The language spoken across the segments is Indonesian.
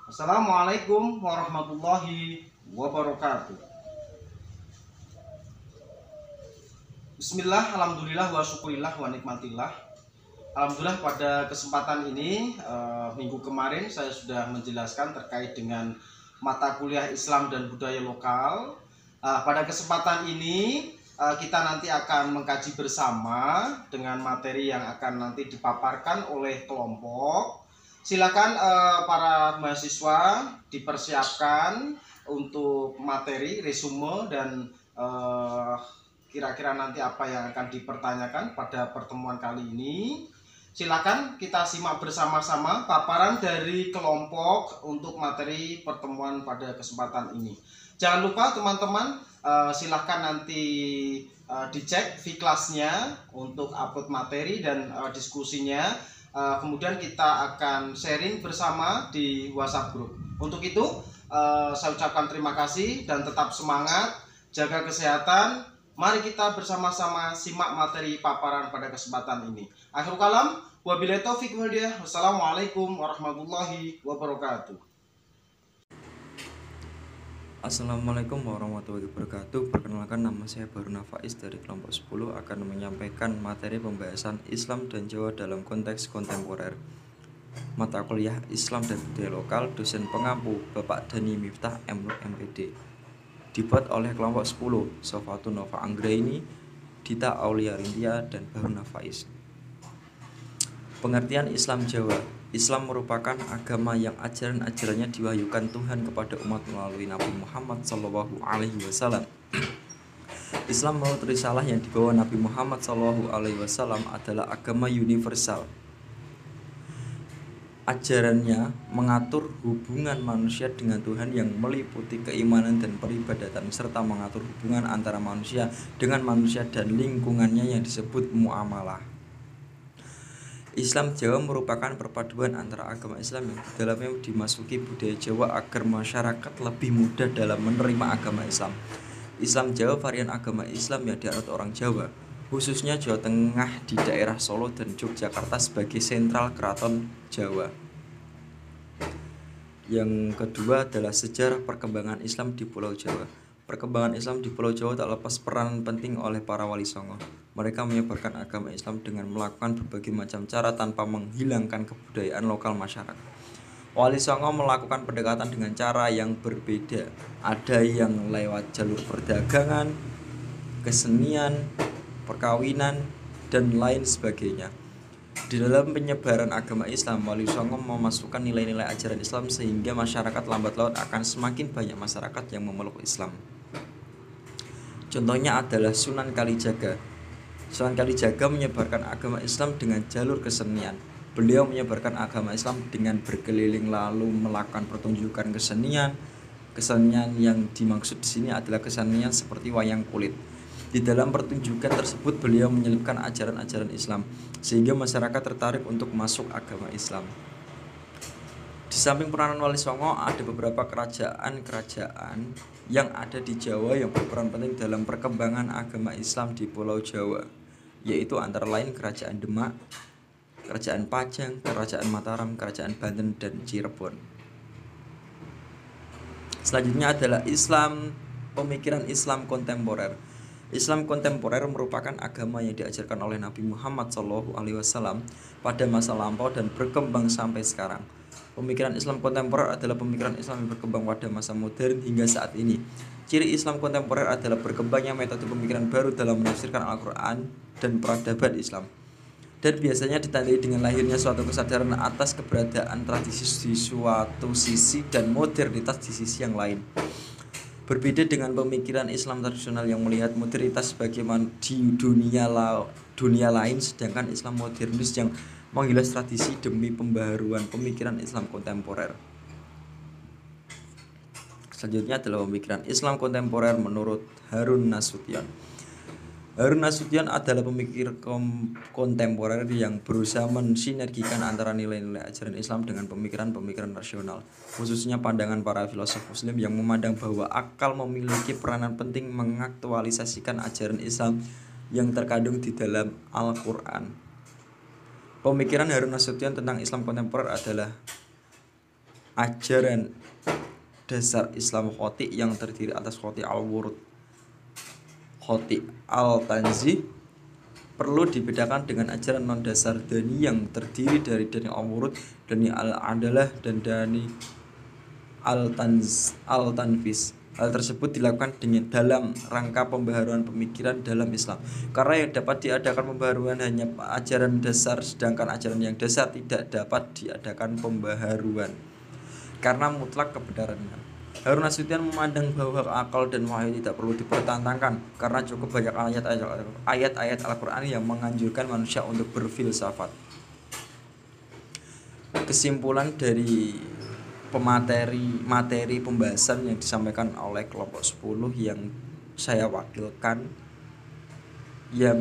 Assalamualaikum warahmatullahi wabarakatuh. Bismillah, alhamdulillah, wa syukurillah, wa nikmatillah. Alhamdulillah pada kesempatan ini minggu kemarin saya sudah menjelaskan terkait dengan mata kuliah Islam dan budaya lokal. Pada kesempatan ini kita nanti akan mengkaji bersama dengan materi yang akan nanti dipaparkan oleh kelompok. Silakan para mahasiswa dipersiapkan untuk materi, resume, dan kira-kira nanti apa yang akan dipertanyakan pada pertemuan kali ini. Silakan kita simak bersama-sama paparan dari kelompok untuk materi pertemuan pada kesempatan ini. Jangan lupa teman-teman, silahkan nanti dicek V-Class-nya untuk upload materi dan diskusinya. Kemudian kita akan sharing bersama di WhatsApp group. Untuk itu, saya ucapkan terima kasih dan tetap semangat, jaga kesehatan. Mari kita bersama-sama simak materi paparan pada kesempatan ini. Akhirul kalam, wabillahi taufiq wal hidayah. Wassalamualaikum warahmatullahi wabarakatuh. Assalamualaikum warahmatullahi wabarakatuh. Perkenalkan, nama saya Baruna Faiz dari kelompok 10 akan menyampaikan materi pembahasan Islam dan Jawa dalam konteks kontemporer. Mata kuliah Islam dan budaya lokal, dosen pengampu Bapak Dani Miftah MPD. Dibuat oleh kelompok 10, Sofatun Nova Anggraini, Dita Aulia Rintia, dan Baruna Faiz. Pengertian Islam Jawa. Islam merupakan agama yang ajaran-ajarannya diwahyukan Tuhan kepada umat melalui Nabi Muhammad SAW. Islam menurut risalah yang dibawa Nabi Muhammad SAW adalah agama universal. Ajarannya mengatur hubungan manusia dengan Tuhan yang meliputi keimanan dan peribadatan, serta mengatur hubungan antara manusia dengan manusia dan lingkungannya yang disebut muamalah. Islam Jawa merupakan perpaduan antara agama Islam yang di dalamnya dimasuki budaya Jawa agar masyarakat lebih mudah dalam menerima agama Islam. Islam Jawa varian agama Islam yang dianut orang Jawa, khususnya Jawa Tengah di daerah Solo dan Yogyakarta sebagai sentral keraton Jawa. Yang kedua adalah sejarah perkembangan Islam di Pulau Jawa. Perkembangan Islam di Pulau Jawa tak lepas peran penting oleh para wali songo. Mereka menyebarkan agama Islam dengan melakukan berbagai macam cara tanpa menghilangkan kebudayaan lokal masyarakat. Wali songo melakukan pendekatan dengan cara yang berbeda. Ada yang lewat jalur perdagangan, kesenian, perkawinan, dan lain sebagainya. Di dalam penyebaran agama Islam, Wali Songo memasukkan nilai-nilai ajaran Islam sehingga masyarakat lambat laun akan semakin banyak masyarakat yang memeluk Islam. Contohnya adalah Sunan Kalijaga. Sunan Kalijaga menyebarkan agama Islam dengan jalur kesenian. Beliau menyebarkan agama Islam dengan berkeliling lalu melakukan pertunjukan kesenian. Kesenian yang dimaksud di sini adalah kesenian seperti wayang kulit. Di dalam pertunjukan tersebut beliau menyelipkan ajaran-ajaran Islam sehingga masyarakat tertarik untuk masuk agama Islam. Di samping peranan Wali Songo, ada beberapa kerajaan-kerajaan yang ada di Jawa yang berperan penting dalam perkembangan agama Islam di Pulau Jawa, yaitu antara lain Kerajaan Demak, Kerajaan Pajang, Kerajaan Mataram, Kerajaan Banten, dan Cirebon. Selanjutnya adalah pemikiran Islam kontemporer. Islam kontemporer merupakan agama yang diajarkan oleh Nabi Muhammad SAW pada masa lampau dan berkembang sampai sekarang. Pemikiran Islam kontemporer adalah pemikiran Islam yang berkembang pada masa modern hingga saat ini. Ciri Islam kontemporer adalah berkembangnya metode pemikiran baru dalam menafsirkan Al-Quran dan peradaban Islam. Dan biasanya ditandai dengan lahirnya suatu kesadaran atas keberadaan tradisi di suatu sisi dan modernitas di sisi yang lain. Berbeda dengan pemikiran Islam tradisional yang melihat modernitas sebagaimana di dunia lain, sedangkan Islam modernis yang menghilas tradisi demi pembaharuan pemikiran Islam kontemporer. Selanjutnya adalah pemikiran Islam kontemporer menurut Harun Nasution. Harun Nasution adalah pemikir kontemporer yang berusaha mensinergikan antara nilai-nilai ajaran Islam dengan pemikiran-pemikiran rasional, khususnya pandangan para filosof muslim yang memandang bahwa akal memiliki peranan penting mengaktualisasikan ajaran Islam yang terkandung di dalam Al-Quran. Pemikiran Harun Nasution tentang Islam kontemporer adalah ajaran dasar Islam khoti yang terdiri atas khoti al-wurud, khoti al-tanzih, perlu dibedakan dengan ajaran non dasar dani yang terdiri dari dani al-wurud, dani al-adalah, dan dani al-tanfis. Hal tersebut dilakukan dalam rangka pembaharuan pemikiran dalam Islam. Karena yang dapat diadakan pembaharuan hanya ajaran dasar, sedangkan ajaran yang dasar tidak dapat diadakan pembaharuan karena mutlak kebenarannya. Harun Nasution memandang bahwa akal dan wahyu tidak perlu dipertentangkan karena cukup banyak ayat-ayat Al-Quran yang menganjurkan manusia untuk berfilsafat. Kesimpulan dari materi pembahasan yang disampaikan oleh kelompok 10 yang saya wakilkan, yang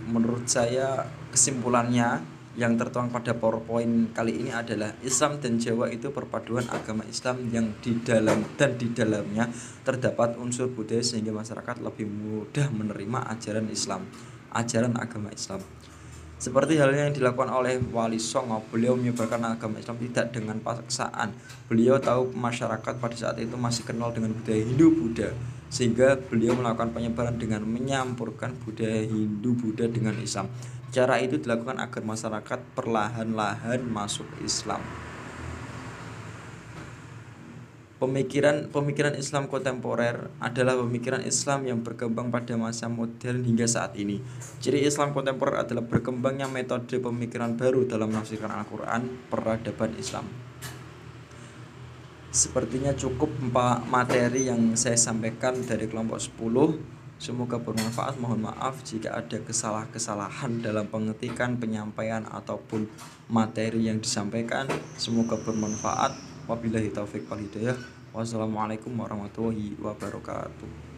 menurut saya kesimpulannya yang tertuang pada PowerPoint kali ini adalah Islam dan Jawa itu perpaduan agama Islam yang di dalamnya terdapat unsur budaya sehingga masyarakat lebih mudah menerima ajaran agama Islam. Seperti halnya yang dilakukan oleh Wali Songo, beliau menyebarkan agama Islam tidak dengan paksaan. Beliau tahu masyarakat pada saat itu masih kenal dengan budaya Hindu-Buddha, sehingga beliau melakukan penyebaran dengan menyampurkan budaya Hindu-Buddha dengan Islam. Cara itu dilakukan agar masyarakat perlahan-lahan masuk Islam. Pemikiran Islam kontemporer adalah pemikiran Islam yang berkembang pada masa modern hingga saat ini. Ciri Islam kontemporer adalah berkembangnya metode pemikiran baru dalam menafsirkan Al-Quran, peradaban Islam. Sepertinya cukup materi yang saya sampaikan dari kelompok 10. Semoga bermanfaat. Mohon maaf jika ada kesalahan dalam pengetikan, penyampaian ataupun materi yang disampaikan. Semoga bermanfaat. Wabillahi taufik wal hidayah. Wassalamualaikum warahmatullahi wabarakatuh.